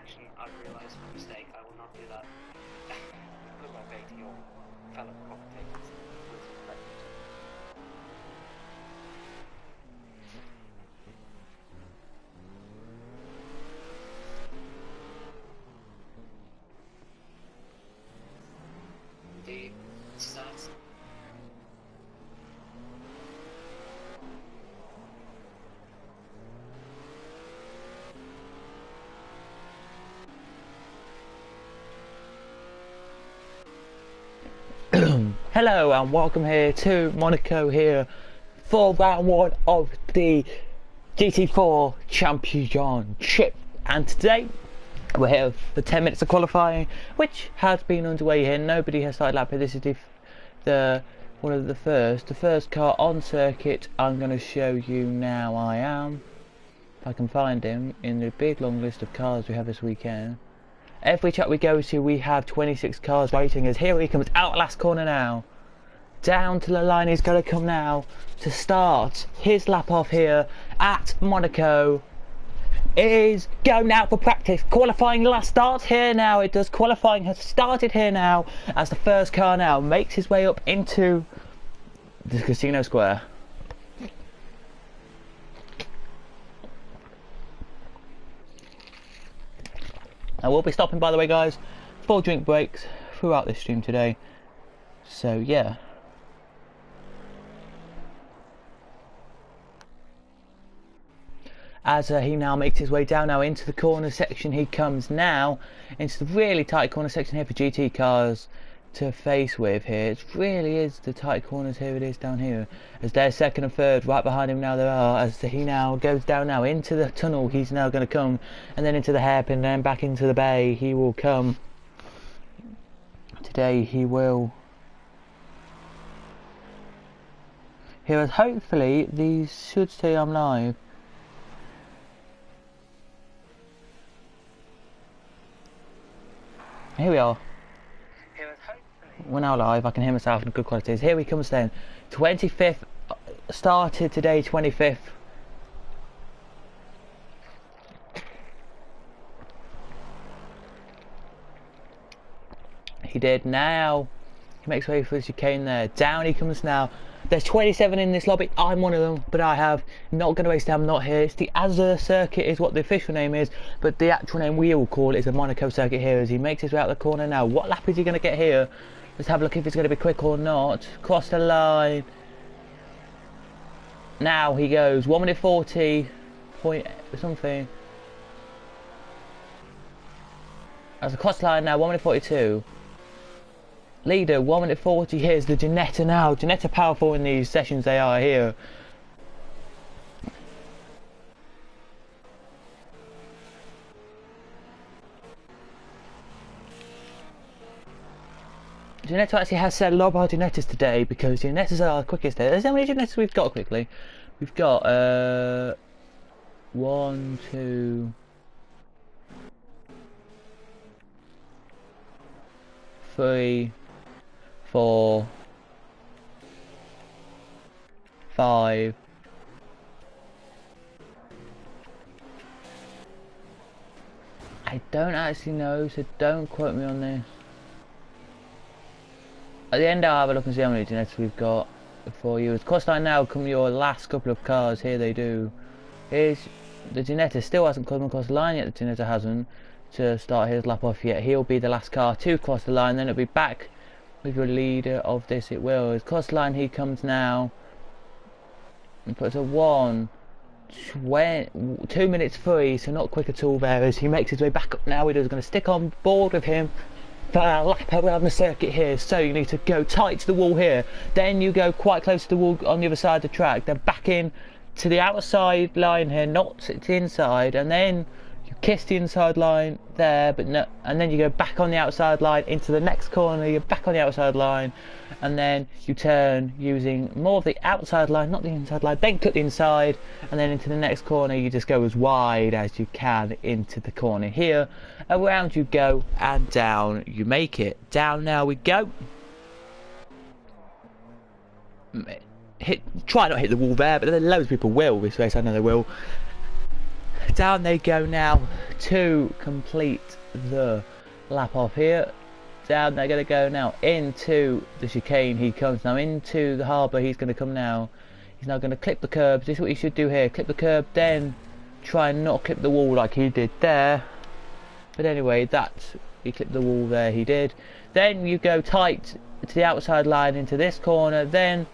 action, I've realised my mistake. I will not do that. Good luck to your fellow commentators. The starts. Hello and welcome here to Monaco here for round one of the Gt4 Championship, and today we're here for 10 minutes of qualifying, which has been underway here. Nobody has started lap here. This is the first car on circuit. I'm going to show you now. If I can find him in the big long list of cars we have this weekend. Every track we go to, we have 26 cars waiting us. Here he comes out last corner now. Down to the line he's going to come now to start his lap off here at Monaco. Is going out for practice. Qualifying last starts here now. It does. Qualifying has started here now as the first car now makes his way up into the casino square. I will be stopping, by the way, guys, for drink breaks throughout this stream today. So yeah. As he now makes his way down now into the corner section, he comes now into the really tight corner section here for GT cars to face with here. It really is the tight corners here. It is down here as they're second and third. Right behind him now there are, as he now goes down now into the tunnel. He's now going to come, and then into the hairpin, and then back into the bay. He will come today. He will here. Hopefully these should stay on live. Here we are. We're now live. I can hear myself in good qualities. Here he comes then. 25th. Started today 25th. He did. Now he makes way for the chicane there. Down he comes now. There's 27 in this lobby. I'm one of them, but I have not going to waste time. I'm not here. It's the Azure circuit is what the official name is, but the actual name we all call it is the Monaco circuit here as he makes his way out the corner now. What lap is he going to get here? Let's have a look if it's going to be quick or not. Cross the line. Now he goes 1 minute 40 point something. As a cross line now, 1 minute 42. Leader 1 minute 40. Here's the Gt4 now. Gt4 powerful in these sessions, they are here. Gt4 actually has said a lot about Gt4s today because Gt4s are the quickest there. How many Gt4s we've got quickly? We've got 1, 2, 3, 4, 5. I don't actually know, so don't quote me on this. At the end I'll have a look and see how many Gt4s we've got for you. As course line now come your last couple of cars. Here they do. Here's the Gt4 still hasn't come across the line yet. The Gt4 hasn't to start his lap off yet. He'll be the last car to cross the line, then it'll be back with your leader of this. It will. As cross the line he comes now and puts a 2 minutes 3, so not quick at all there as he makes his way back up now. We're going to stick on board with him for a lap around the circuit here, so you need to go tight to the wall here, then you go quite close to the wall on the other side of the track, then back in to the outside line here, not to the inside, and then you kiss the inside line there, but no, and then you go back on the outside line into the next corner. You're back on the outside line, and then you turn using more of the outside line, not the inside line, then cut the inside, and then into the next corner. You just go as wide as you can into the corner here. Around you go, and down you make it. Down now we go. Try not to hit the wall there, but loads of people will this race. I know they will. down they go now to complete the lap off here. Down they're going to go now into the chicane. He comes now into the harbour. He's going to come now. He's now going to clip the curbs. This is what he should do here. Clip the curb, then try and not clip the wall like he did there. But anyway, he clipped the wall there, he did. Then you go tight to the outside line into this corner, then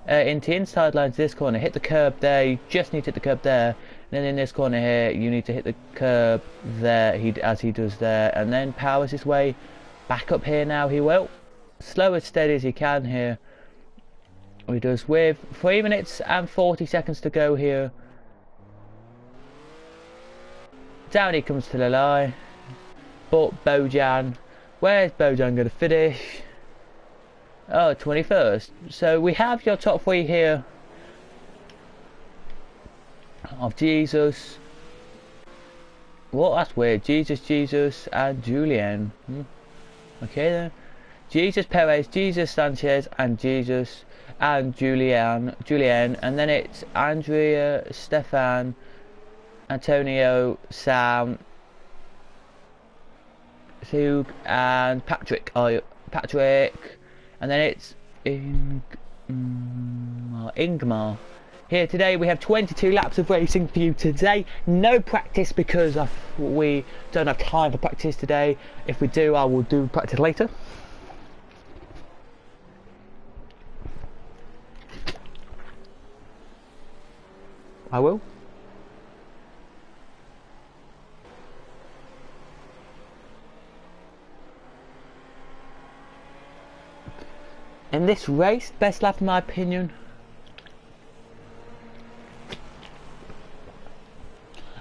into the inside line to this corner. Hit the curb there, you just need to hit the curb there. And then in this corner here, you need to hit the curb there, as he does there. And then powers his way back up here now, he will. Slow and steady as he can here. He does with 3 minutes and 40 seconds to go here. Down he comes to the line. But Bojan, where's Bojan going to finish? Oh, 21st. So we have your top 3 here of Jesus. Well, that's weird. Jesus, and Julian. Okay then. Jesus Perez, Jesus Sanchez, and Jesus and Julian, and then it's Andrea, Stefan, Antonio, Sam, Hugh, and Patrick, and then it's Ingmar. Here today we have 22 laps of racing for you today. No practice because we don't have time for practice today. If we do, I will do practice later. I will. In this race, best lap in my opinion,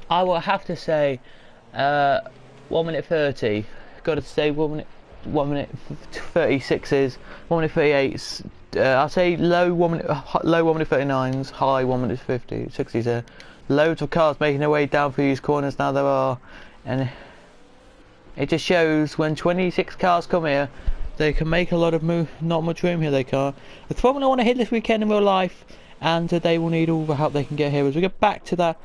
I will have to say 1 minute 30. Got to say 1 minute 36s, 1 minute 38s. I'll say low 1 minute 39s, high 1 minute 50, 60s there. Loads of cars making their way down through these corners now there are, and it just shows when 26 cars come here, they can make a lot of not much room here, they can't. The Formula 1 are here this weekend in real life, and they will need all the help they can get here. As we get back to that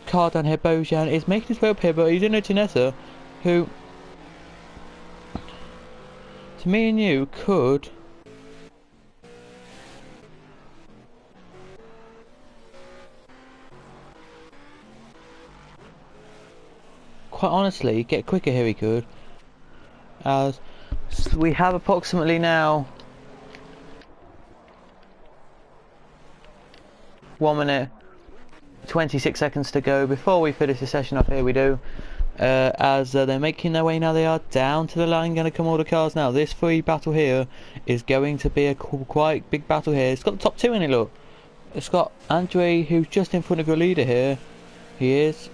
car down here, Bojan is making his way up here, but he's in a Gt4 who, to me and you, could quite honestly get quicker here. He could, as we have approximately now 1 minute 26 seconds to go before we finish the session off. Here we do, as they're making their way now. They are down to the line, going to come all the cars now. This free battle here is going to be a quite big battle here. It's got the top 2 in it, look. It's got Andre, who's just in front of your leader here. He is.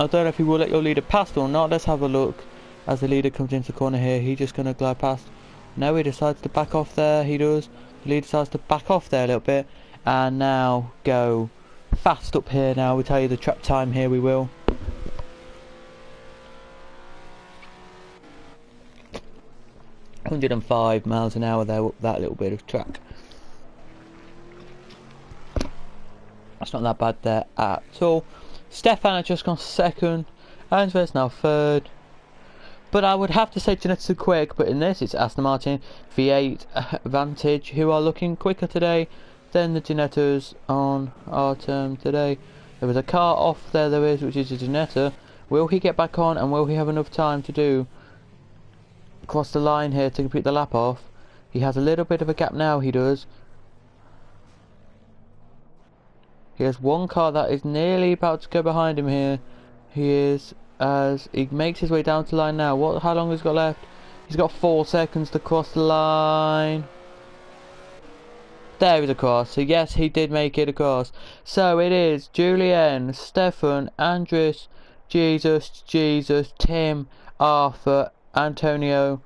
I don't know if he will let your leader past or not. Let's have a look. As the leader comes into the corner here, he's just going to glide past. No, he decides to back off there. He does. The leader decides to back off there a little bit. And now go fast up here now. We'll tell you the trap time here, we will. ...105 miles an hour there up that little bit of track. That's not that bad there at all. Stefan has just gone second. Andres now third. But I would have to say Gt4 quick, but in this it's Aston Martin V8 Vantage who are looking quicker today than the Gt4s on our term today. There was a car off there, which is a Gt4. Will he get back on, and will he have enough time to do cross the line here to complete the lap off? He has a little bit of a gap now, he does. He has one car that is nearly about to go behind him here. He is, as he makes his way down to the line now. How long has he got left? He's got 4 seconds to cross the line. There is a cross. So yes, he did make it across. So it is Julian, Stefan, Andres, Jesus, Tim, Arthur, Antonio,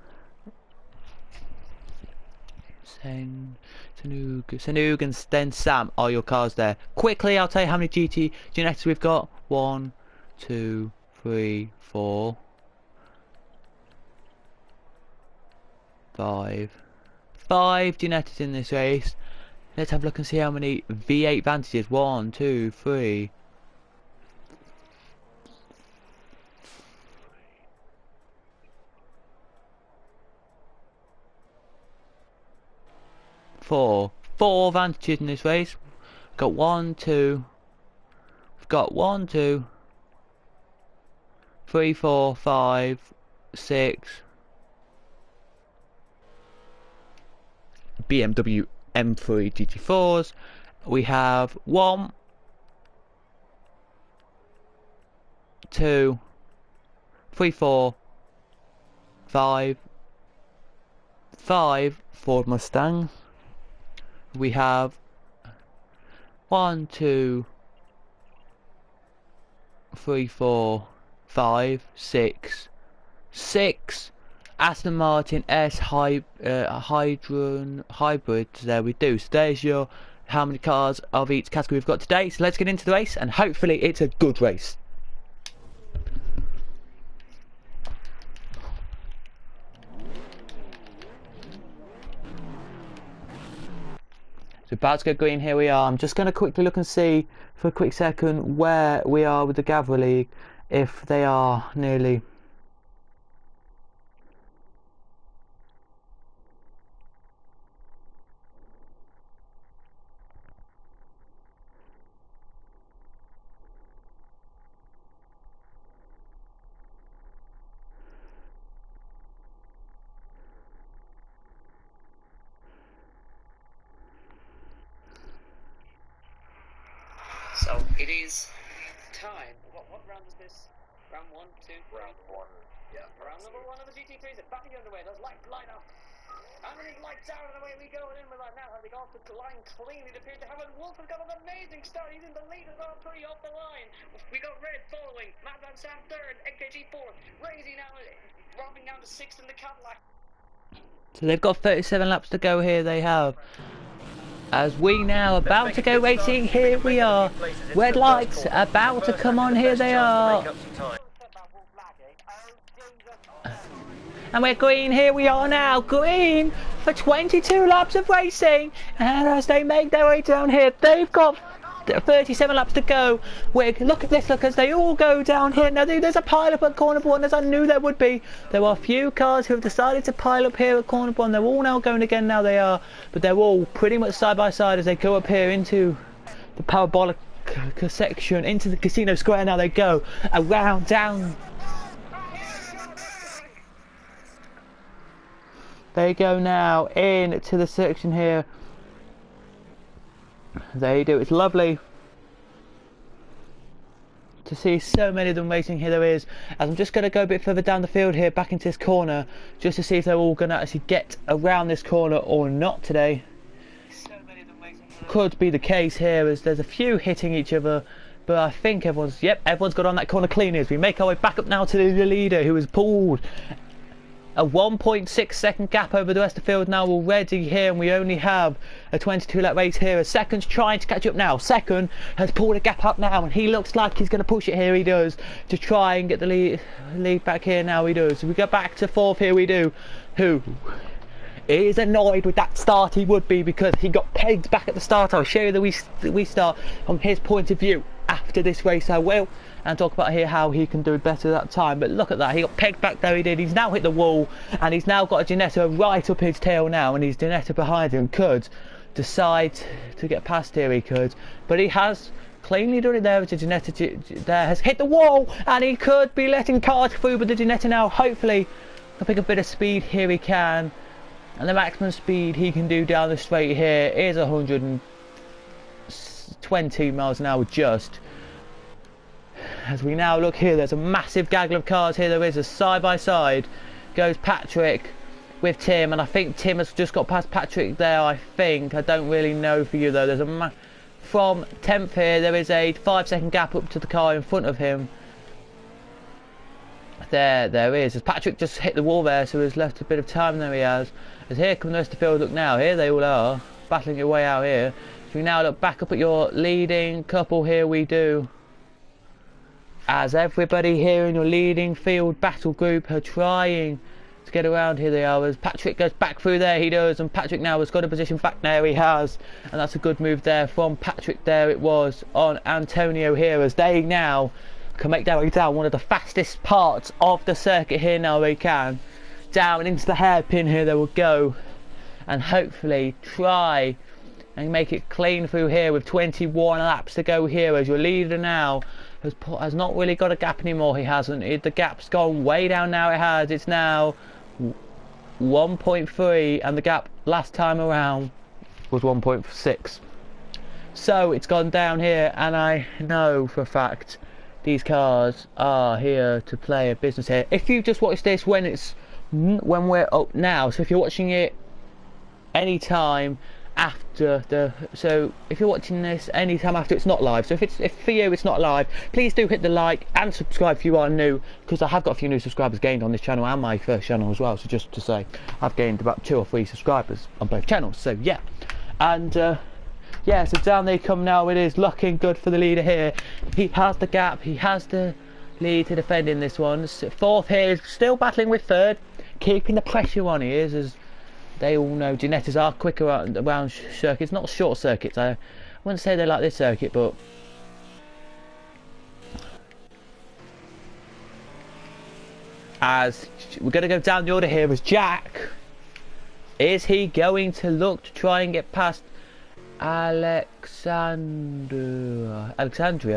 Sanug, and then Sam are your cars there. Quickly, I'll tell you how many Gt4s we've got. 1, 2, 3, 4, 5. 5 Gt4s in this race. Let's have a look and see how many V8 Vantages. 1, 2, 3, Four advantages in this race. Got 1, 2. We've got 1, 2, 3, 4, 5, 6. BMW M3 GT4s. We have 1, 2, 3, 4, 5 Ford Mustangs. We have 1, 2, 3, 4, 5, 6 Aston Martin S hybrids. There we do. So there's your how many cars of each category we've got today. So let's get into the race, and hopefully it's a good race. So about to go green, here we are. I'm just going to quickly look and see for a quick second where we are with the Gt4 League, if they are nearly. So it is time. What round is this? Round 1, 2, 3? Round 1. Yeah. Round number 1 of the GT3s are back underway. Those light up. And then lights out and away we go. And in with that now, having off the line clean. It appears to have, and Wolf has got an amazing start. He's in the lead of Grand Prix off the line. We got Red following. Matt Van Sant third. Gt4 raising now, dropping down to 6th in the Cadillac. So they've got 37 laps to go here. They have. As we now about to go racing, here we are. Red lights about to come on, here they are. And we're green, here we are now, green for 22 laps of racing. And as they make their way down here, they've got 37 laps to go. Look at this, look as they all go down here. Now there's a pile up at corner 1, as I knew there would be. There are a few cars who have decided to pile up here at corner 1. They're all now going again, now they are. But they're all pretty much side by side as they go up here into the parabolic section, into the casino square. Now they go around, down. They go now into the section here. There you do. It's lovely to see so many of them racing here. There is, as I'm just going to go a bit further down the field here, back into this corner, just to see if they're all going to actually get around this corner or not today. So many of them racing here. Could be the case here, as there's a few hitting each other, but I think everyone's got on that corner clean. As we make our way back up now to the leader, who has pulled a 1.6 second gap over the rest of the field now already here, and we only have a 22 lap race here. A second's trying to catch up now. Second has pulled a gap up now, and he looks like he's going to push it here. He does, to try and get the lead back here now. He does. So we go back to 4th here. We do. Who is annoyed with that start? He would be, because he got pegged back at the start. I'll show you the we start from his point of view after this race. I will, and talk about here how he can do better that time. But look at that, he got pegged back there. He did. He's now hit the wall, and he's now got a Gt4 right up his tail now, and his Gt4 behind him could decide to get past here. He could, but he has cleanly done it there. With the Gt4 there has hit the wall, and he could be letting cars through, but the Gt4 now hopefully can pick a bit of speed here. He can, and the maximum speed he can do down the straight here is 120 miles an hour just. As we now look here, there's a massive gaggle of cars here. There is a side by side goes Patrick with Tim, and I think Tim has just got past Patrick there. I don't really know for you though. There's a from 10th here, there is a 5-second gap up to the car in front of him. There is, as Patrick just hit the wall there, so he's left a bit of time there. He has, as here come the rest of the field. Look now, here they all are battling your way out here. So we now look back up at your leading couple here. We do, as everybody here in your leading field battle group are trying to get around. Here they are, as Patrick goes back through there. He does, and Patrick now has got a position back there. He has, and that's a good move there from Patrick there. It was on Antonio here, as they now can make their way down one of the fastest parts of the circuit here. Now they can down into the hairpin here. They will go, and hopefully try and make it clean through here with 21 laps to go here, as your leader now has not really got a gap anymore. He hasn't. The gap's gone way down now. It's now 1.3, and the gap last time around was 1.6. So it's gone down here, and I know for a fact these cars are here to play a business here. If you just watch this when we're up now, so if you're watching it any time after if you're watching this anytime after it's not live, so if for you it's not live, please do hit the like and subscribe if you are new, because I have got a few new subscribers gained on this channel and my first channel as well. So just to say, I've gained about 2 or 3 subscribers on both channels. So yeah, and yeah, so down they come now. It is looking good for the leader here. He has the gap, he has the lead to defend in this one. Fourth here is still battling with third, keeping the pressure on. He is, as they all know, Gt4s are quicker around circuits, not short circuits. I wouldn't say they like this circuit, but as we're going to go down the order here, as Jack, is he going to look to try and get past Alexandria?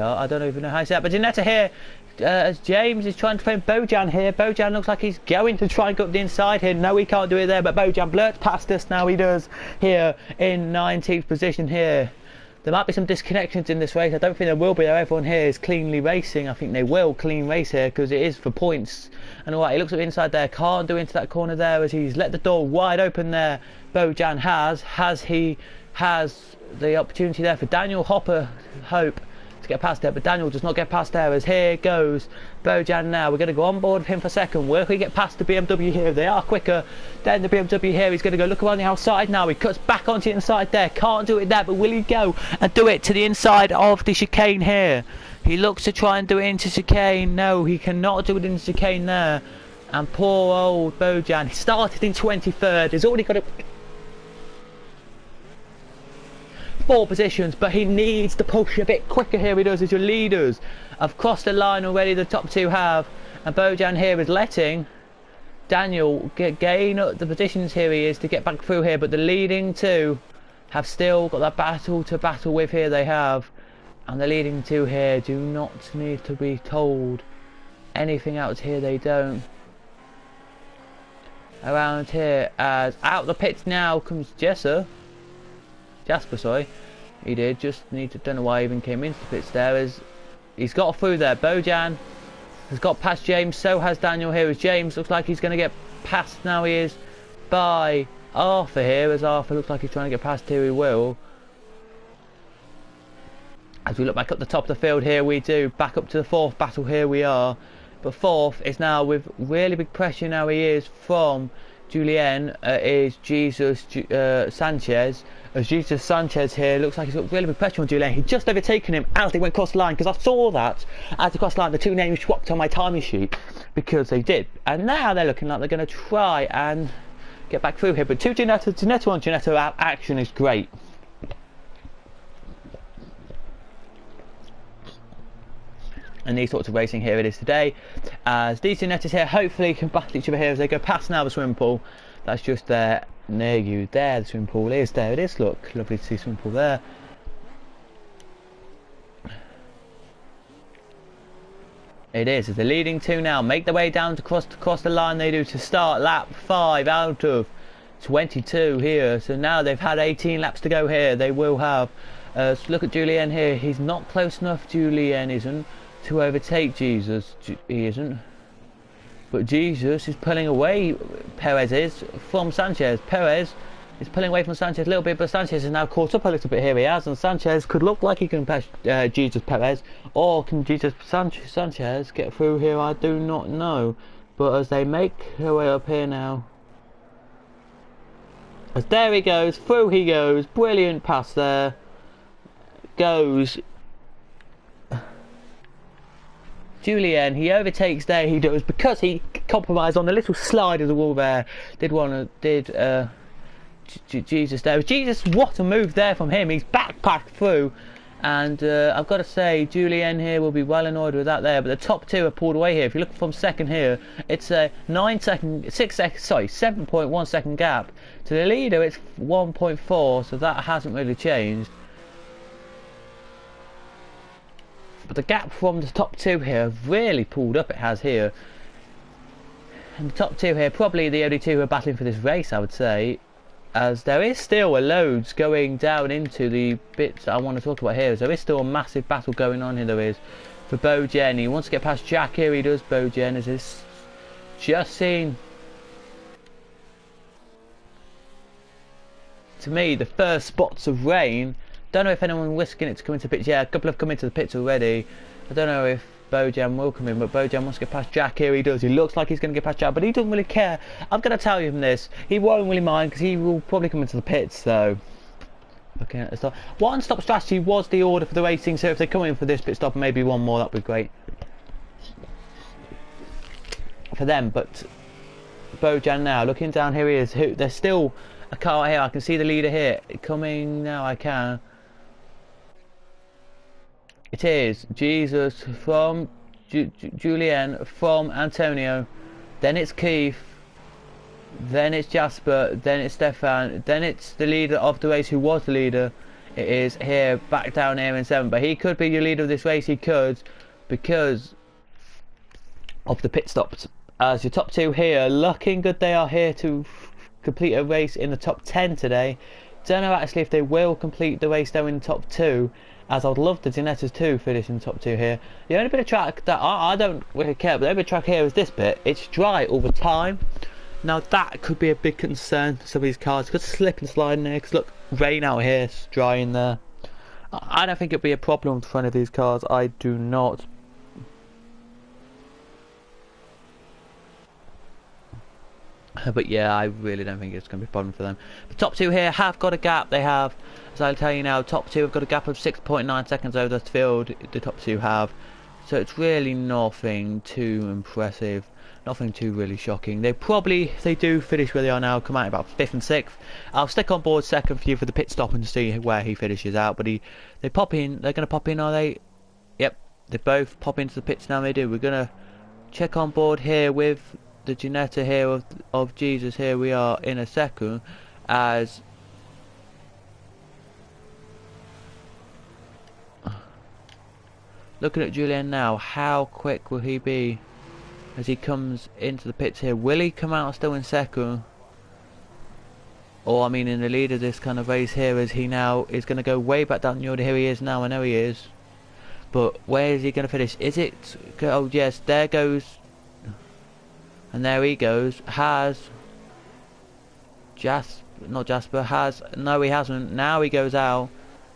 I don't even know how to say it, but Gt4 here, as James is trying to play Bojan here. Bojan looks like he's going to try and go up the inside here. No, he can't do it there, but Bojan blurts past us now. He does here in 19th position here. There might be some disconnections in this race. I don't think there will be, though. Everyone here is cleanly racing. I think they will clean race here because it is for points. And alright, he looks up inside there, can't do into that corner there, as he's let the door wide open there. Bojan has the opportunity there for Daniel Hopper Hope to get past there, but Daniel does not get past there, as here goes Bojan now. We're going to go on board with him for second. Where can we get past the BMW here? They are quicker than the BMW here. He's going to go look around the outside now. He cuts back onto the inside there, can't do it there, but will he go and do it to the inside of the chicane here? He looks to try and do it into chicane. No, he cannot do it into chicane there. And poor old Bojan, he started in 23rd. He's already got a 4 positions, but he needs to push a bit quicker here. He does, as your leaders have crossed the line already, the top 2 have, and Bojan here is letting Daniel gain up the positions here. He is to get back through here, but the leading 2 have still got that battle to battle with here. They have, and the leading 2 here do not need to be told anything else here. They don't. Around here, as out the pits now comes Jasper, sorry. He did just need to, don't know why he even came into the pits there, as he's got through there. Bojan has got past James, so has Daniel here, as James looks like he's going to get past now. He is by Arthur here, as Arthur looks like he's trying to get past here. He will. As we look back up the top of the field here, we do back up to the 4th battle here we are, but 4th is now with really big pressure now. He is from Julian, is Jesus Sanchez. As Jesus Sanchez here looks like he's got really big pressure on Julian. He's just overtaken him as they went across the line, because I saw that as they crossed the line, the 2 names swapped on my timing sheet, because they did. And now they're looking like they're going to try and get back through here. But 2 Gt4 on Gt4 out action is great. And these sorts of racing here it is today, as these Gt4s here hopefully can battle each other here as they go past now the swimming pool. That's just there near you there. The swimming pool is there. It is, look, lovely to see swimming pool there. It is, as the leading 2 now make their way down to cross the line. They do to start lap 5 out of 22 here. So now they've had 18 laps to go here. They will have, so look at Julian here. He's not close enough, Julian isn't, to overtake Jesus. He isn't. But Jesus is pulling away, Perez is, from Sanchez. Perez is pulling away from Sanchez a little bit, but Sanchez is now caught up a little bit here. He has, and Sanchez could look like he can pass Jesus Perez, or can Jesus Sanchez get through here? I do not know. But as they make their way up here now, as there he goes, through he goes, brilliant pass there, goes Julian. He overtakes there, he does, because he compromised on the little slide of the wall there. Jesus there. Jesus, what a move there from him. He's backpacked through, And I've got to say, Julien here will be well annoyed with that there. But the top two are pulled away here. If you look from second here, it's a 7.1 second gap. To the leader, it's 1.4, so that hasn't really changed. But the gap from the top two here really pulled up. It has here. And the top two here, probably the only two who are battling for this race, I would say. As there is still a loads going down into the bits I want to talk about here. There is still a massive battle going on here, there is. For Bojen, he wants to get past Jack here, he does, Bojen, as it's just seen. To me, the first spots of rain, don't know if anyone whisking it to come into the pits. Yeah, a couple have come into the pits already. I don't know if Bojan will come in, but Bojan wants to get past Jack here, he does. He looks like he's going to get past Jack, but he doesn't really care. I'm going to tell you from this, he won't really mind because he will probably come into the pits, so. Looking at the stop. One stop strategy was the order for the racing, so if they come in for this pit stop and maybe one more, that would be great for them. But Bojan now, looking down, here he is. There's still a car here, I can see the leader here. Coming now, I can. It is Jesus from Julien from Antonio, then it's Keith, then it's Jasper, then it's Stefan, then it's the leader of the race who was the leader. It is here, back down here in 7th, but he could be your leader of this race, he could, because of the pit stops. As your top two here, looking good, they are here to complete a race in the top 10 today. Don't know actually if they will complete the race though in the top 2. As I'd love the Ginettas too finish in the top 2 here. The only bit of track that I don't really care, but the only bit of track here is this bit. It's dry all the time. Now that could be a big concern for some of these cars. Could slip and slide in there, because look, rain out here, it's dry in there. I don't think it'll be a problem for one of these cars. I do not. But yeah, I really don't think it's going to be a problem for them. The top two here have got a gap. They have, as I'll tell you now, top two have got a gap of 6.9 seconds over the field. The top two have. So it's really nothing too impressive. Nothing too really shocking. They do finish where they are now, come out about 5th and 6th. I'll stick on board second for you for the pit stop and to see where he finishes out. But they pop in. They're going to pop in, are they? Yep. They both pop into the pits now. They do. We're going to check on board here with the Ginetta here of Jesus. Here we are in a second, as looking at Julien now, how quick will he be as he comes into the pits here? Will he come out still in second, or I mean in the lead of this kind of race here, as he now is going to go way back down the order? Here he is now, I know he is, but where is he going to finish? Is it, oh yes, there goes. And there he goes, has not Jasper, has, no he hasn't, now he goes out,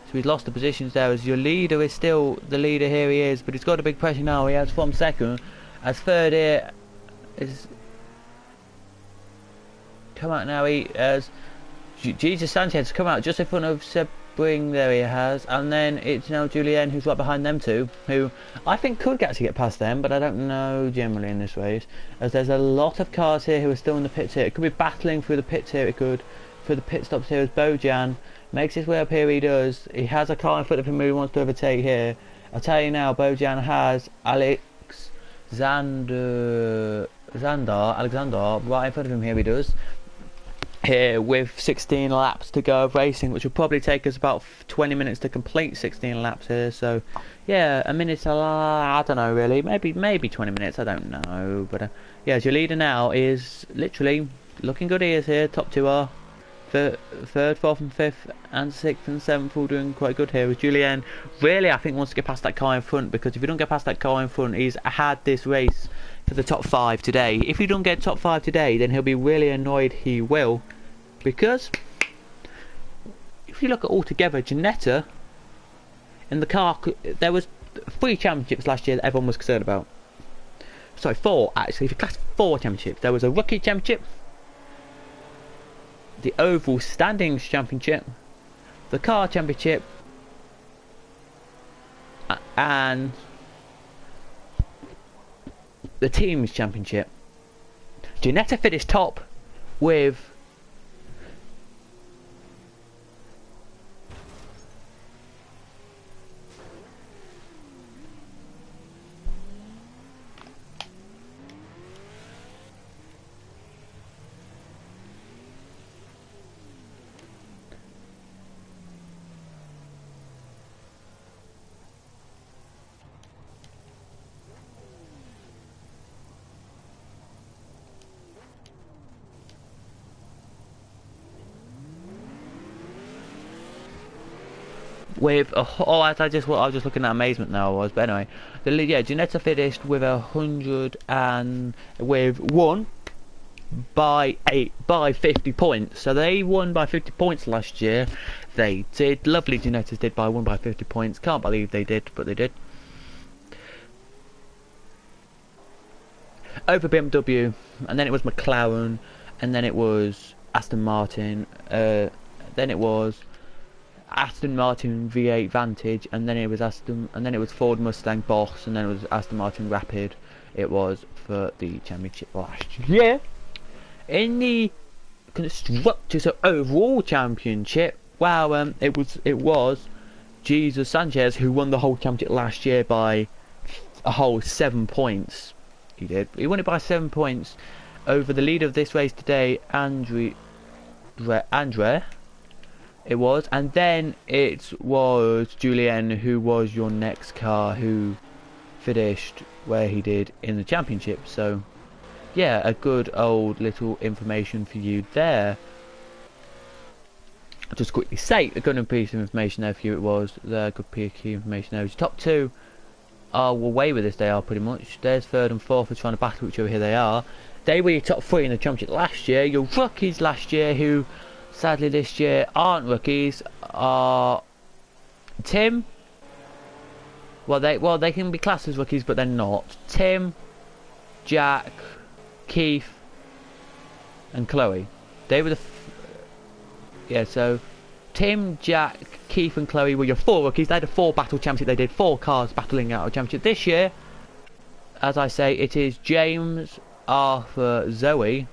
so he's lost the positions there, as your leader is still the leader, here he is, but he's got a big pressure now, he has from second, as third here is, come out now, as Jesus Sanchez come out just in front of Sebring, there he has, and then it's now Julien who's right behind them two, who I think could actually get past them, but I don't know generally in this race, as there's a lot of cars here who are still in the pits here. It could be battling through the pits here, it could, through the pit stops here, as Bojan makes his way up here, he does, he has a car in front of him who he wants to overtake here. I'll tell you now, Bojan has Alexander right in front of him, here he does. Here with 16 laps to go of racing, which will probably take us about 20 minutes to complete 16 laps here, so yeah, a minute, I don't know really, maybe 20 minutes, I don't know, but yeah, as your leader now is literally looking good. He is here, top two are third, 4th and 5th and 6th and 7th all doing quite good here, with Julien really I think wants to get past that car in front, because if you don't get past that car in front, he's had this race for the top 5 today. If you don't get top 5 today, then he'll be really annoyed, he will, because if you look at altogether, Ginetta in the car, there was 3 championships last year that everyone was concerned about. Sorry, 4 actually, if you class 4 championships, there was a rookie championship, the overall standings championship, the car championship, and the teams championship. Ginetta finished top with with a, I was just looking at amazement now. But anyway, Ginetta finished with 100 and with won by 50 points. So they won by 50 points last year. They did. Lovely Ginettas did won by 50 points. Can't believe they did, but they did. Over BMW, and then it was McLaren, and then it was Aston Martin, then it was Aston Martin V8 Vantage, and then it was Ford Mustang Boss, and then it was Aston Martin Rapid. It was for the championship last year. In the constructors overall championship, wow, it was Jesus Sanchez who won the whole championship last year by a whole 7 points. He did. He won it by 7 points over the leader of this race today, Andre. It was, and then it was Julien who was your next car who finished where he did in the championship. So yeah, a good old little information for you there. I'll just quickly say a good piece of information there for you. It was the good piece of information there. Your top two are away with this. They are pretty much. There's third and fourth are trying to battle each other. Here they are. They were your top three in the championship last year. Your rookies last year, who sadly this year aren't rookies, are Tim. Well, they can be classed as rookies, but they're not. Tim, Jack, Keith, and Chloe. They were the so Tim, Jack, Keith, and Chloe were your four rookies. They had a 4 battle championship. They did 4 cars battling out a championship. This year, as I say, it is James, Arthur, Zoe.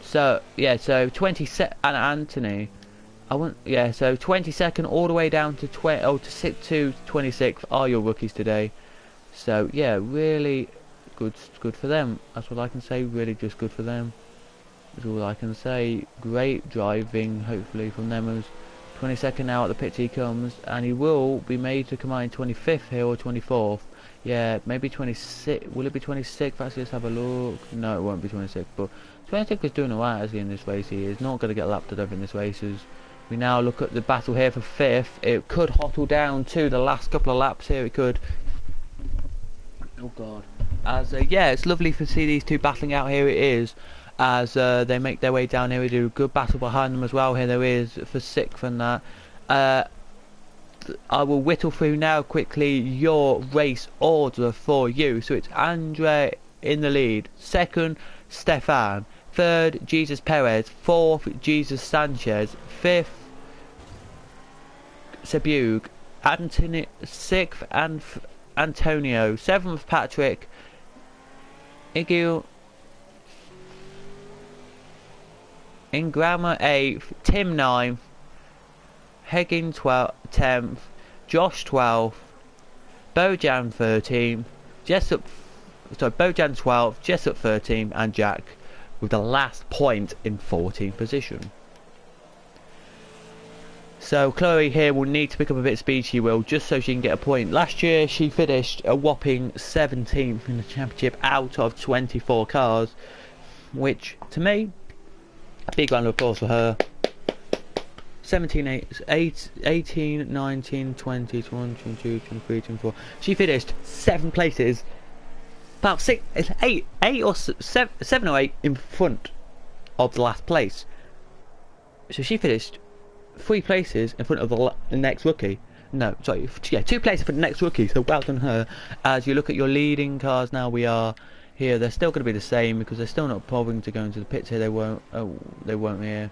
So yeah, so 20 and Anthony. So 22nd all the way down to 26 are your rookies today. So yeah, really good for them. That's what I can say. Really just good for them. That's all I can say. Great driving, hopefully, from them. As 22nd now at the pits he comes, and he will be made to come out in 25th here or 24th. Yeah, maybe 26. Will it be 26th? Let's just have a look. No, it won't be 26th. But 26th is doing alright as in this race. He is not going to get lapped over in this race. As we now look at the battle here for 5th. It could hottle down to the last couple of laps here. It could. Oh God. As yeah, it's lovely to see these two battling out. Here it is. As they make their way down here, we do a good battle behind them as well. Here there is for 6th and that. I will whittle through now quickly your race order for you. So it's Andre in the lead, 2nd Stefan, 3rd Jesus Perez, 4th Jesus Sanchez, 5th Sebug, Anthony, 6th and Antonio, 7th Patrick, Igil, Ingrama 8th, Tim 9th, Heggin 10th, Josh 12th, Bojan 13th, Bojan 12th, Jessup 13th, and Jack with the last point in 14th position. So Chloe here will need to pick up a bit of speed, she will, just so she can get a point. Last year she finished a whopping 17th in the championship out of 24 cars, which to me, a big round of applause for her. 17, 18, 19, 20, 21, 22, 23, 24. She finished 7 places, about 8 or 7 or 8 in front of the last place. So she finished 3 places in front of the next rookie. No, sorry, yeah, 2 places for the next rookie. So well done her. As you look at your leading cars now, we are here. They're still going to be the same because they're still not bothering to go into the pits here. They won't. Oh, they won't here.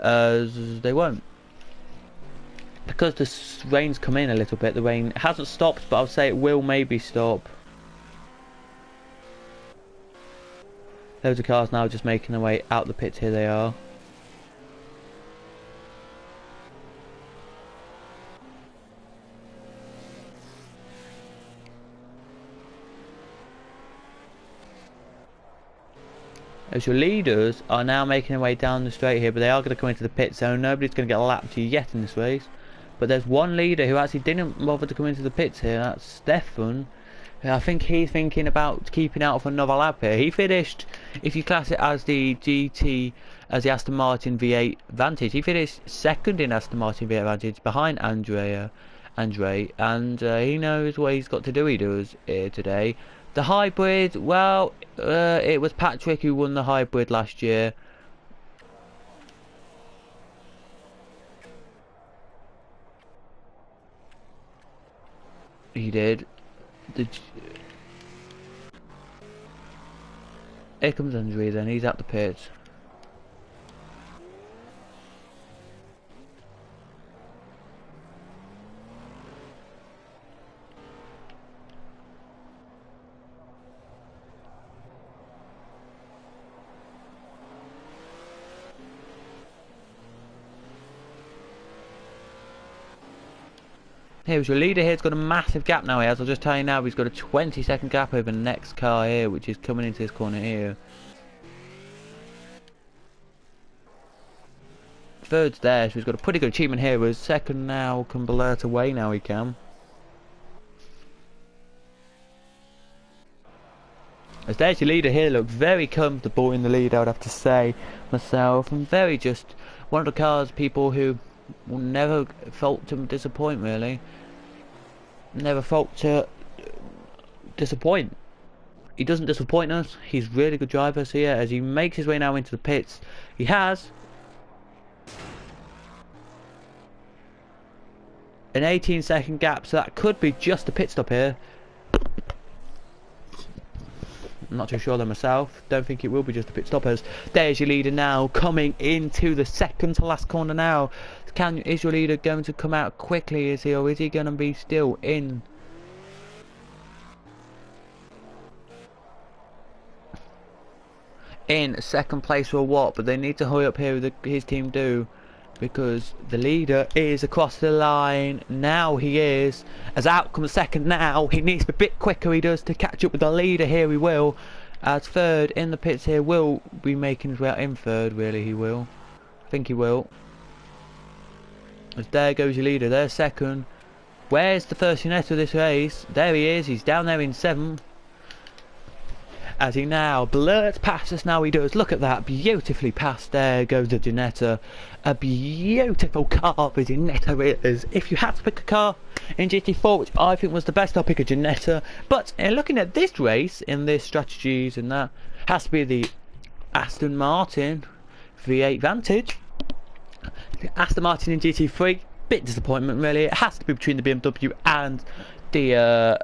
They won't, because the rain's come in a little bit. The rain hasn't stopped, but I'll say it will maybe stop. Loads of cars now just making their way out the pits. Here they are. As your leaders are now making their way down the straight here, but they are going to come into the pit zone. Nobody's going to get lapped yet in this race. But there's one leader who actually didn't bother to come into the pits here. That's Stefan. I think he's thinking about keeping out for another lap here. He finished, if you class it as the GT as the Aston Martin V8 Vantage. He finished second in Aston Martin V8 Vantage behind Andre, and he knows what he's got to do. He does here today. The hybrid, well, it was Patrick who won the hybrid last year. He did. Here comes Andre then, he's at the pits. Here's your leader here. He's got a massive gap now. I'll just tell you now, he's got a 20-second gap over the next car here, which is coming into this corner here. Third's there, so he's got a pretty good achievement here. Whereas second now can blurt away now he can. As there's your leader here, looks very comfortable in the lead, I would have to say myself. And very just one of the cars people who will never fault to disappoint, really. Never fault to disappoint. He doesn't disappoint us. He's a really good driver. So yeah, as he makes his way now into the pits, he has an 18-second gap, so that could be just a pit stop here. I'm not too sure though myself. Don't think it will be just a pit stoppers. There's your leader now, coming into the second to last corner now. Is your leader going to come out quickly, is he, or is he going to be still in second place or what? But they need to hurry up here with his team do, because the leader is across the line now. He is, as out comes second now. He needs to be a bit quicker, he does, to catch up with the leader here. He will, as third in the pits here, will be making his way out in third. Really, he will. I think he will. As there goes your leader, there's second. Where's the first Gt4 of this race? There he is, he's down there in seventh. As he now blurts past us, now he does. Look at that, beautifully past. There goes the Gt4. A beautiful car, the Gt4 is. If you had to pick a car in GT4, which I think was the best, I'll pick a Gt4. But looking at this race, in this strategies and that, has to be the Aston Martin V8 Vantage. The Aston Martin in GT3, bit disappointment really. It has to be between the BMW and the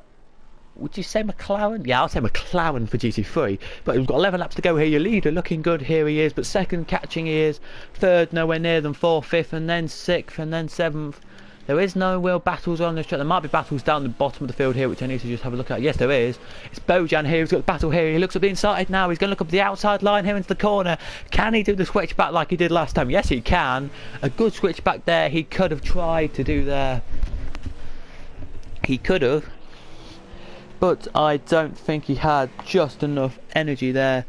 would you say McLaren? Yeah, I'll say McLaren for GT3. But we've got 11 laps to go here. Your leader looking good, here he is. But second catching he is. Third nowhere near them. Fourth, fifth, and then sixth, and then seventh. There is no real battles on this track. There might be battles down the bottom of the field here, which I need to just have a look at. Yes, there is. It's Bojan here. He's got the battle here. He looks up the inside now. He's going to look up the outside line here into the corner. Can he do the switch back like he did last time? Yes, he can. A good switch back there. He could have tried to do there. He could have. But I don't think he had just enough energy there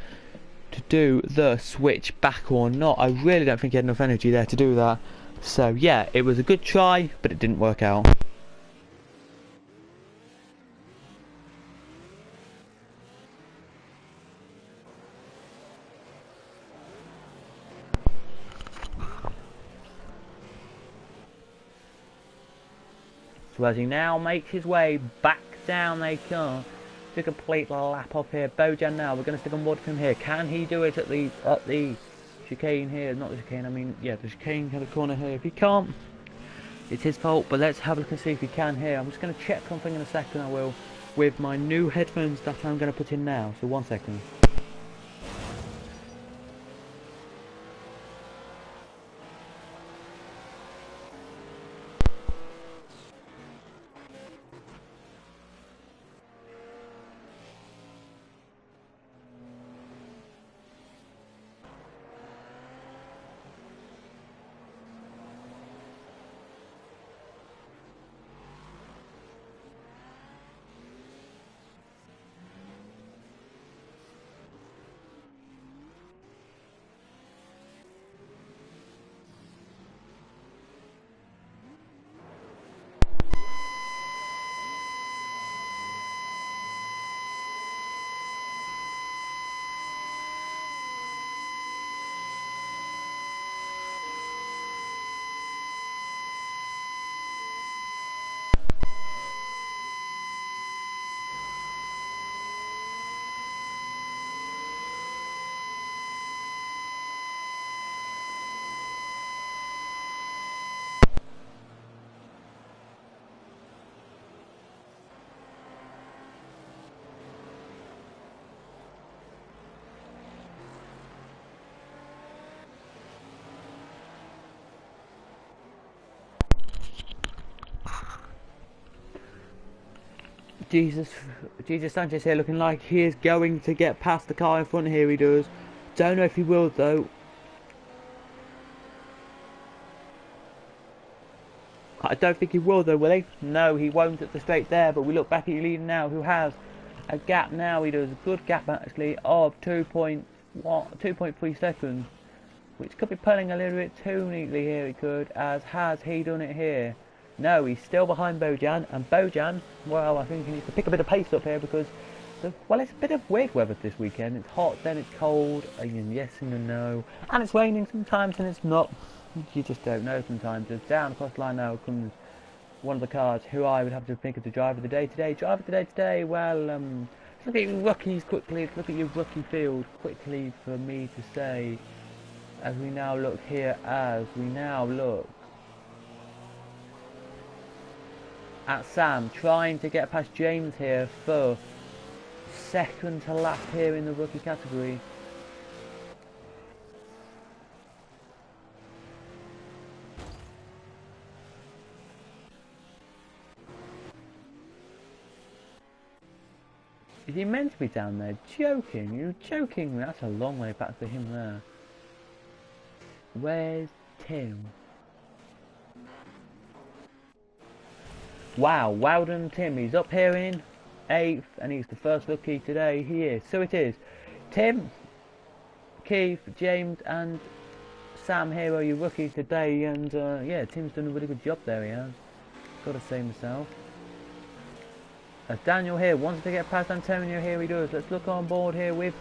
to do the switch back or not. I really don't think he had enough energy there to do that. So yeah, it was a good try, but it didn't work out. So as he now makes his way back down, they come to complete the lap up here. Bojan now, we're going to stick on board with him here. Can he do it at the chicane here? Not the chicane, I mean, yeah, the chicane kind of corner here. If he can't, it's his fault, but let's have a look and see if he can here. I'm just going to check something in a second, I will, with my new headphones that I'm going to put in now. So 1 second. Jesus, Jesus Sanchez here looking like he is going to get past the car in front here, he does. Don't know if he will though. I don't think he will though, will he? No, he won't at the straight there, but we look back at your leader now who has a gap now, he does a good gap actually of 2.3 seconds. Which could be pulling a little bit too neatly here, it could, as has he done it here. No, he's still behind Bojan, and Bojan, well, I think he needs to pick a bit of pace up here because, well, it's a bit of weird weather this weekend. It's hot, then it's cold, and yes and a no, and it's raining sometimes and it's not. You just don't know sometimes. As down across the line now comes one of the cars who I would have to think of the driver of the day today. Driver of the day today, well, look at your rookies quickly, look at your rookie field quickly for me to say. As we now look here, as we now look at Sam trying to get past James here for second to last here in the rookie category. Is he meant to be down there? Joking? You're joking? That's a long way back for him there. Where's Tim? Wow, well done Tim. He's up here in 8th and he's the first rookie today. He is. So it is. Tim, Keith, James and Sam here are your rookies today, and yeah, Tim's done a really good job there, he has. Gotta say myself. As Daniel here wants to get past Antonio, here he does. Let's look on board here with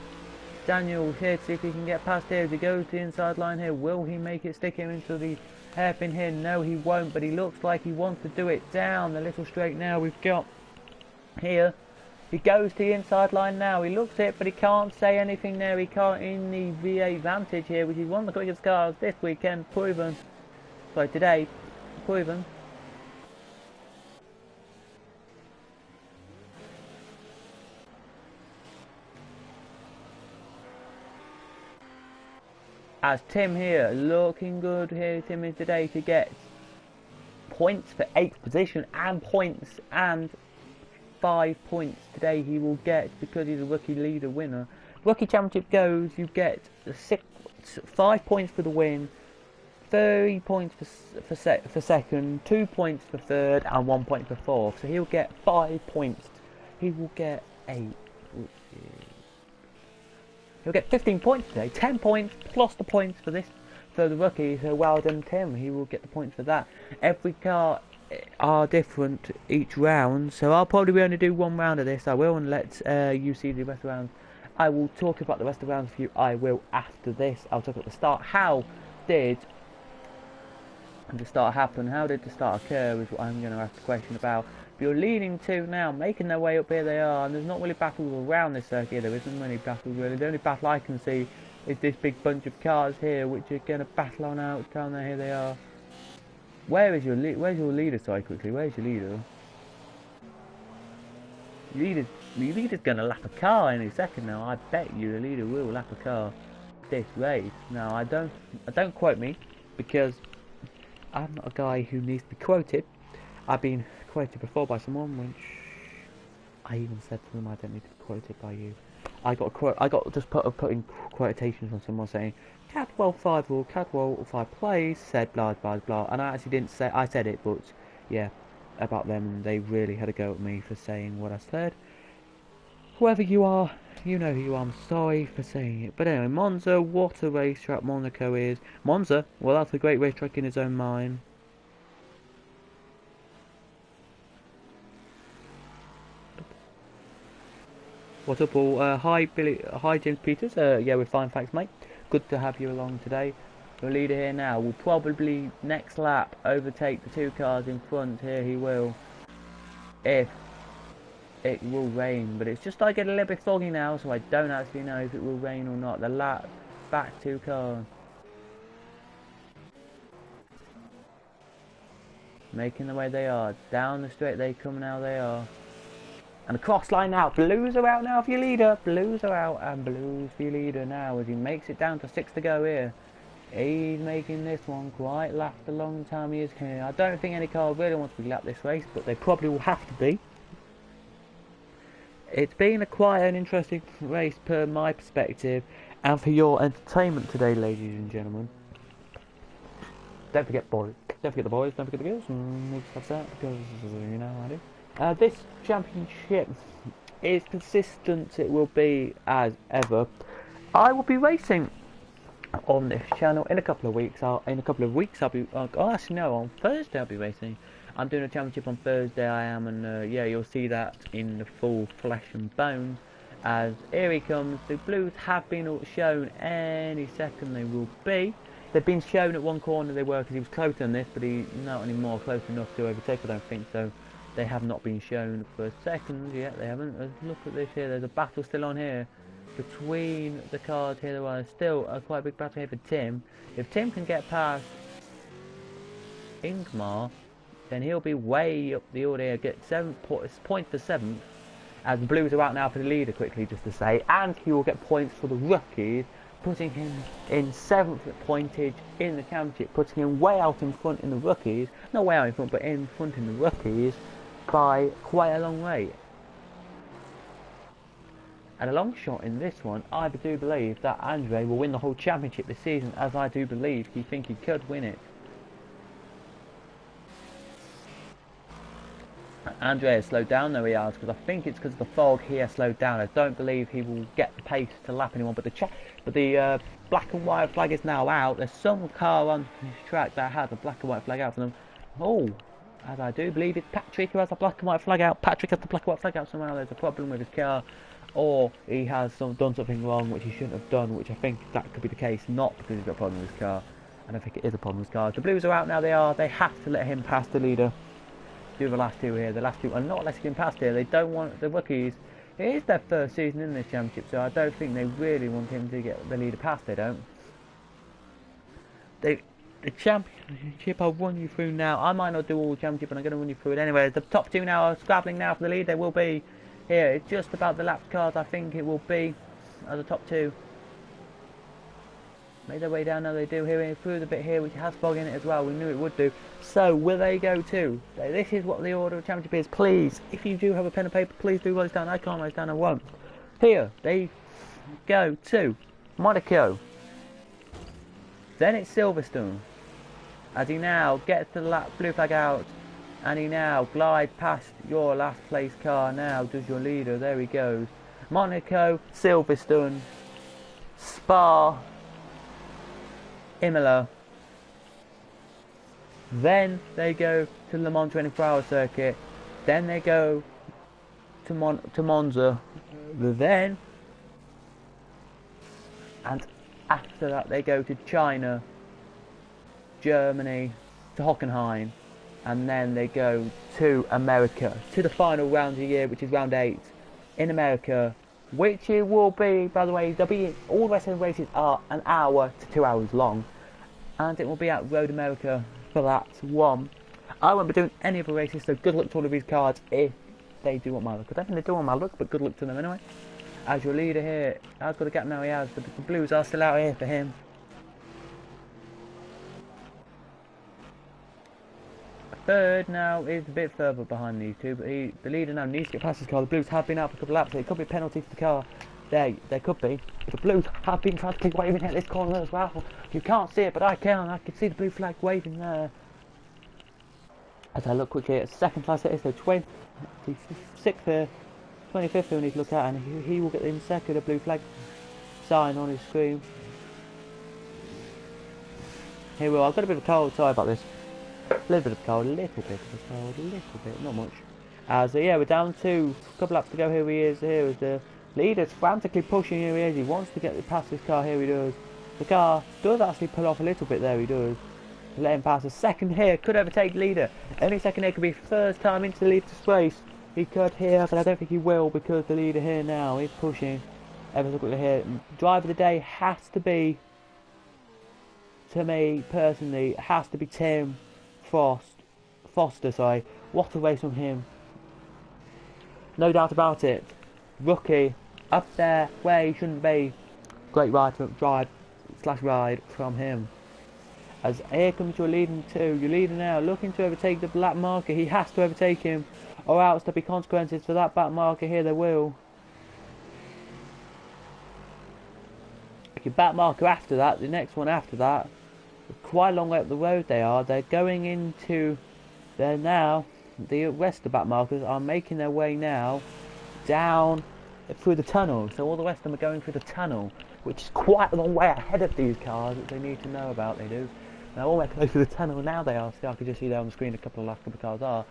Daniel here to see if he can get past here as he goes to the inside line here. Will he make it stick him into the hairpin here? No, he won't, but he looks like he wants to do it down the little straight now we've got here. He goes to the inside line now. He looks it, but he can't say anything there. He can't in the V8 Vantage here, which is one of the quickest cars this weekend, proven. Sorry, today, proven. As Tim here, looking good here, Tim is today to get points for 8th position and points, and 5 points today he will get because he's a rookie leader winner. Rookie championship goes, you get 5 points for the win, 3 points for second, 2 points for third, and 1 point for fourth. So he'll get 5 points. He will get 8. He'll get 15 points today, 10 points plus the points for this, for the rookie, so well done Tim, he will get the points for that. Every car are different each round, so I'll probably only do one round of this, I will, and let you see the rest of the rounds. I will talk about the rest of the rounds for you, I will after this. I'll talk at the start. How did the start happen? How did the start occur is what I'm going to ask the question about. You're leading 2 now, making their way up here they are, and there's not really battles around this circuit, there isn't many battles really. The only battle I can see is this big bunch of cars here, which are going to battle on out down there, here they are. Where's your leader, sorry quickly, where's your leader? Your leader's going to lap a car any second now, I bet you the leader will lap a car this race. Now, don't quote me, because I'm not a guy who needs to be quoted. I've been quoted before by someone, which I even said to them I don't need to be quoted by you. I got just putting quotations on someone saying Gt4 5 rule, Gt4 5 plays, said blah blah blah, and I actually didn't say, I said it, but yeah, about them, and they really had a go at me for saying what I said. Whoever you are, you know who you are, I'm sorry for saying it. But anyway, Monza, what a racetrack Monaco is. Monza, well that's a great racetrack in its own mind. What's up all? Hi Billy, hi James Peters, yeah we're fine thanks mate. Good to have you along today. The leader here now will probably next lap overtake the 2 cars in front here, he will. If it will rain, but it's just I get a little bit foggy now, so I don't actually know if it will rain or not. The lap back 2 cars. Making the way they are, down the straight they come now they are. And the cross line now, blues are out now for your leader, blues are out, and blues for your leader now as he makes it down to 6 to go here. He's making this one quite lapped a long time he is here. I don't think any car really wants to be lapped this race, but they probably will have to be. it's been quite an interesting race per my perspective, and for your entertainment today, ladies and gentlemen. Don't forget boys. Don't forget the boys. Don't forget the girls. That's that, because you know I do. This championship is consistent. It will be as ever. I will be racing on this channel in a couple of weeks. I'll be. Oh, actually no, on Thursday I'll be racing. I'm doing a championship on Thursday. I am, and yeah, you'll see that in the full flesh and bones. As here he comes. The Blues have been shown any second. They will be. They've been shown at one corner they were because he was closer than this, but he's not anymore close enough to overtake. I don't think so. They have not been shown for seconds yet. They haven't. Look at this here. There's a battle still on here between the cars here. There is still a quite big battle here for Tim. If Tim can get past Ingmar, then he'll be way up the order. Get 7 points for 7th. As the Blues are out now for the leader, quickly just to say, and he will get points for the rookies, putting him in 7th pointage in the championship, putting him way out in front in the rookies. Not way out in front, but in front in the rookies by quite a long way. And a long shot in this one, I do believe that Andre will win the whole championship this season, as I do believe he could win it. Andre has slowed down though, he has, because I think it's because of the fog he has slowed down. I don't believe he will get the pace to lap anyone, but the black and white flag is now out. There's some car on this track that has a black and white flag out for them. Oh, as I do believe it's Patrick who has a black and white flag out. Patrick has the black and white flag out somehow. There's a problem with his car, or he has done something wrong which he shouldn't have done, which I think that could be the case, not because he's got a problem with his car. And I think it is a problem with his car. The Blues are out now. They have to let him pass the leader. Do the last two here. The last two are not letting him pass here. They don't want the rookies. It is their first season in this championship, so I don't think they really want him to get the leader past. They don't. The championship I'll run you through now. I might not do all the championship, but I'm going to run you through it anyway. The top two now are scrabbling now for the lead. They will be here. It's just about the lapped cars. I think it will be the top two. Made their way down now. They do here through the bit here, which has fog in it as well. We knew it would do. So will they go to? This is what the order of championship is. Please, if you do have a pen and paper, please do write this down. I can't write it down. I won't. Here they go to Monaco. Then it's Silverstone. As he now gets the blue flag out, and he now glides past your last place car. Now does your leader? There he goes. Monaco, Silverstone, Spa, Imola. Then they go to Le Mans 24-hour circuit. Then they go to Monza. Then, and after that they go to China, Germany, to Hockenheim, and then they go to America, to the final round of the year, which is round 8 in America, which it will be, by the way, all the rest of the races are an hour to 2 hours long, and it will be at Road America for that one. I won't be doing any of the races, so good luck to all of these cards if they do want my luck. I don't think they do want my luck, but good luck to them anyway. As your leader here, has got a gap now, he has, but the Blues are still out here for him. Third now is a bit further behind these two, but the leader now needs to get past his car. The Blues have been out for a couple of laps, so it could be a penalty for the car. There could be. The Blues have been practically waving at this corner as well. You can't see it, but I can. I can see the blue flag waving there. As I look quickly at second class, it is the 26th here, 25th we need to look at, and he will get in second, a blue flag sign on his screen. Here we are. I've got a bit of a cold, sorry about this. A little bit of a cold, not much. As yeah, we're down to a couple laps to go. Here he is. Here is the leader's frantically pushing. Here he is. He wants to get past this car. Here he does. The car does actually pull off a little bit. There he does. Let him pass. A second here could overtake the leader. Any second here could be first time into the leader's race. He could here, but I don't think he will because the leader here now is pushing. Ever so quickly here. Driver of the day has to be, to me personally, has to be Tim Foster. Sorry. What a race from him. No doubt about it. Rookie up there where he shouldn't be. Great ride from him. As here comes your leading two. Your leader now looking to overtake the black marker. He has to overtake him, or else there'll be consequences for that black marker here. There will. your back marker after that, the next one after that, quite a long way up the road they are. They're going into there now. The rest of the back markers are making their way now down through the tunnel. So all the rest of them are going through the tunnel, which is quite a long way ahead of these cars, which they need to know about. They do. Now all the way close to the tunnel now they are. So I can just see there on the screen a couple of last couple of cars are.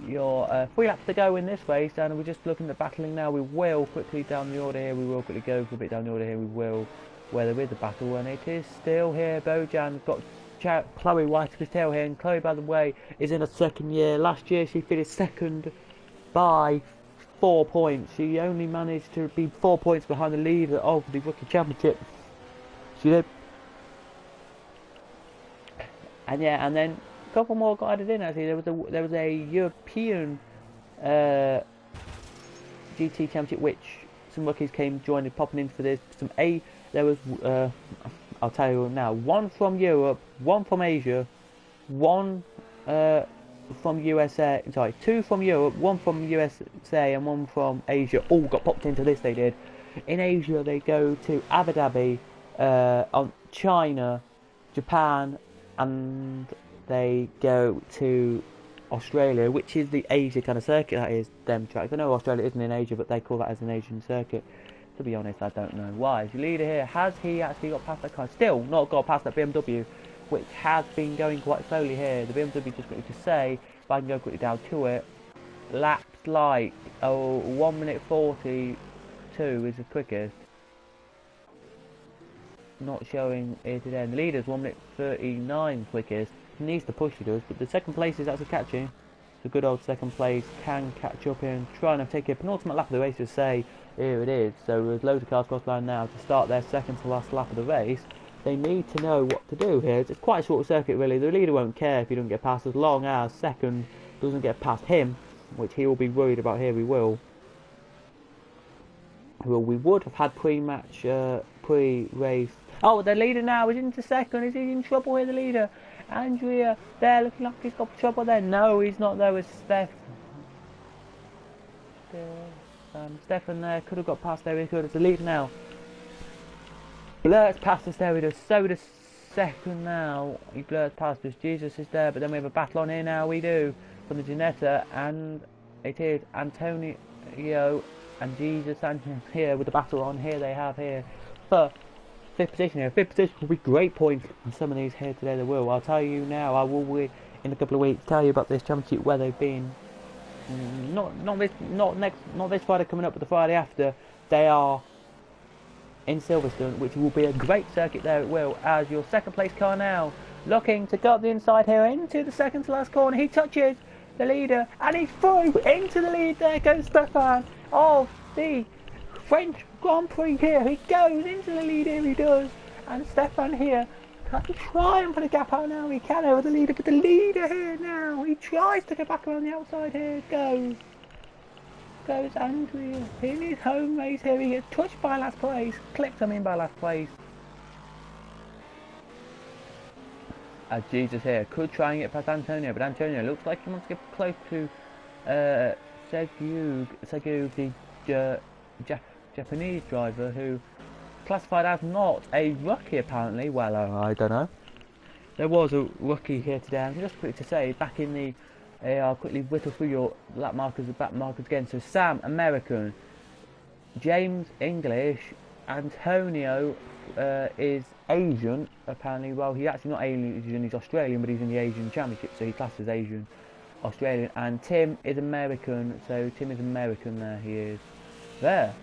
Your 3 laps to go in this race, and we're just looking at battling now. We will quickly down the order here. We will quickly go for a bit down the order here. We will, where there is a battle, and it is still here. Bojan's got Chloe right to his tail here, and Chloe, by the way, is in her second year. Last year she finished second by 4 points. She only managed to be 4 points behind the leader of the Rookie Championship. She did. And yeah, and then a couple more got added in actually. There was a European GT Championship which some rookies came joining, popping in for this. There was I'll tell you now, one from Europe, one from Asia, one from USA. Sorry, 2 from Europe, one from USA, and one from Asia. All got popped into this. They did. In Asia, they go to Abu Dhabi, on China, Japan, and they go to Australia, which is the Asia kind of circuit. That is them tracks. I know Australia isn't in Asia, but they call that as an Asian circuit. To be honest, I don't know why. Is your leader here? Has he actually got past that car? Still not got past that BMW, which has been going quite slowly here. The BMW, just quickly to say, if I can go quickly down to it, laps like 1 minute 42 is the quickest. Not showing here today. And the leader's 1 minute 39 quickest. He needs to push, he does, but the second place is actually catching. The good old second place can catch up here and try and take a penultimate lap of the race to say, here it is. So there's loads of cars cross line now to start their second to last lap of the race. They need to know what to do here. It's quite a short circuit really. The leader won't care if he doesn't get past, as long as second doesn't get past him, which he will be worried about here. We will. Well, we would have had pre-match, pre-race. Oh, the leader now is into second. Is he in trouble here, the leader? Andrea, there, looking like he's got trouble there. No, he's not there with Steph. Stefan there could have got past there. He could have. The leader now. Blurts past us there. He does. So does second now. He blurts past us. Jesus is there, but then we have a battle on here now. We do from the Ginetta, and it is Antonio and Jesus Sanchez here with the battle on. Here they have here for 5th position here. 5th position will be great points on some of these here today. They will. I'll tell you now. I will in a couple of weeks tell you about this championship where they've been. Not this Friday coming up, but the Friday after. They are in Silverstone, which will be a great circuit there. It will. As your second place car now looking to go up the inside here into the second to last corner. He touches the leader and he's through into the lead. There goes Stefan of the French Grand Prix here. He goes into the lead here. He does. And Stefan here can try and put a gap out now. He can over the leader, but the leader here now, he tries to get back around the outside here. Goes Andrea in his home race here. He gets touched by last place, clipped him in by last place. As Jesus here could try and get past Antonio, but Antonio looks like he wants to get close to Segu, the Japanese driver, who classified as not a rookie apparently. Well, I don't know. There was a rookie here today, and just quick to say, back in the I'll quickly whittle through your lap markers and back markers again. So Sam, American, James, English, Antonio is Asian apparently. Well, he's actually not Asian, he's Australian, but he's in the Asian Championship, so he classes Asian, Australian. And Tim is American, so Tim is American there, he is there.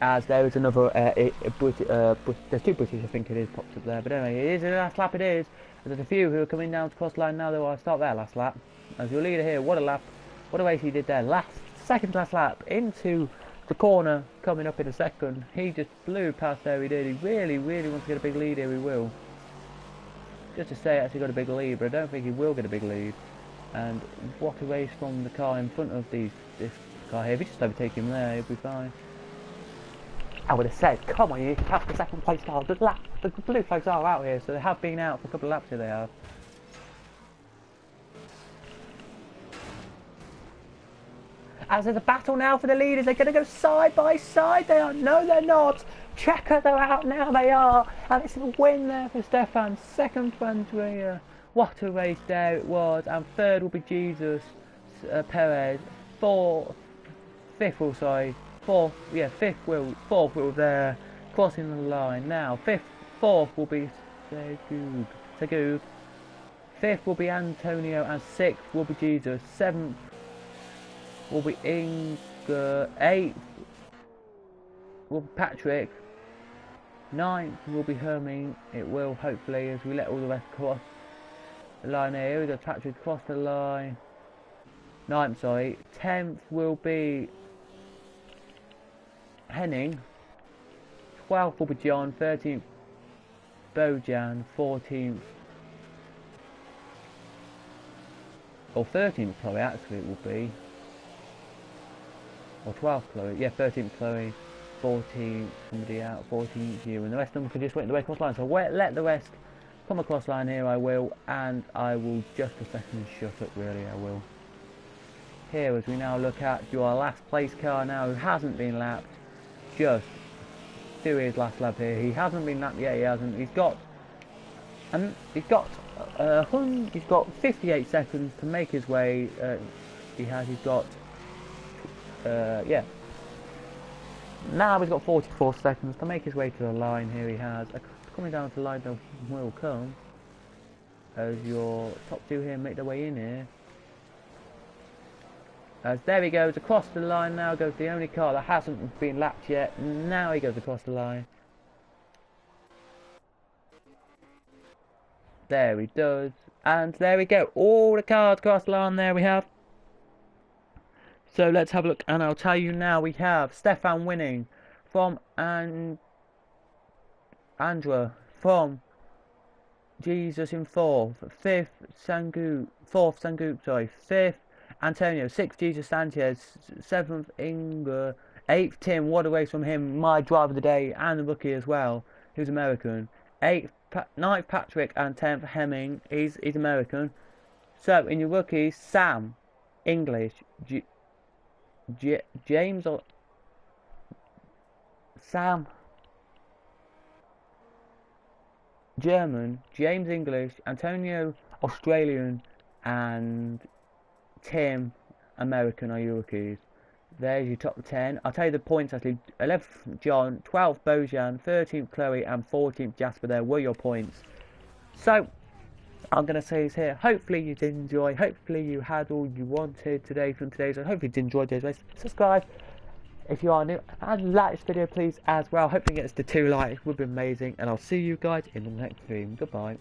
As there is another, there's 2 British I think it is, popped up there, but anyway, it is the last lap, it is. There's a few who are coming down to cross line now, though. I'll start their last lap. As your leader here, what a lap, what a race he did there. Second last lap into the corner, coming up in a second. He just flew past there, he did. He really wants to get a big lead here, he will. Just to say, actually got a big lead, but I don't think he will get a big lead. And what a race from the car in front of this car here. If he just overtake him there, he'll be fine. I would have said, come on, you catch the second place car. The blue flags are out here, so they have been out for a couple of laps here, they have. As there's a battle now for the leaders, they're going to go side by side. They are, no they're not. Check her out now, they are, and it's a win there for Stefan. Second for Andrea. What a race there it was, and third will be Jesus Perez. Fifth wheel there, crossing the line now. Fourth will be Segub. Fifth will be Antonio, and sixth will be Jesus. Seventh will be Inga. Eighth will be Patrick. Ninth will be Herming. It will, hopefully, as we let all the rest cross the line here. We got Patrick across the line. Ninth, sorry. 10th will be Henning. 12th will be John. 13th Bojan. 14th or 13th Chloe, actually it will be, or 12th Chloe, yeah, 13th Chloe, 14th somebody out, 14th you, and the rest of them can just wait the way across line. So let the rest come across line here, I will, and I will just a second shut up, really, I will. Here, as we now look at your last place car now, who hasn't been lapped, just do his last lap here. He hasn't been lapped yet, he hasn't. He's got 58 seconds to make his way. He's got now he's got 44 seconds to make his way to the line. Here he has. Coming down to the line though will come as your top two here make their way in here. As there he goes across the line, now goes the only car that hasn't been lapped yet. Now he goes across the line. There he does, and there we go, all the cars across the line, there we have. So let's have a look, and I'll tell you now, we have Stefan winning from Andra, from Jesus in fourth, fifth Sangoop, fifth Antonio, sixth Jesus Sanchez, seventh Inga, eighth Tim, what a race from him, my driver of the day, and the rookie as well, who's American. Ninth Patrick, and 10th Hemming, he's American. So in your rookies, Sam, English, James or Sam, German, James English, Antonio Australian, and Tim American are your rookies. There's your top 10. I'll tell you the points actually. 11th John, 12th Bojan, 13th Chloe, and 14th Jasper. There were your points. So I'm going to say this here. Hopefully you did enjoy. Hopefully you had all you wanted today from today's. So hopefully you did enjoy today's race. Subscribe if you are new, and like this video please as well. Hopefully it gets to 2 likes. It would be amazing. And I'll see you guys in the next stream. Goodbye.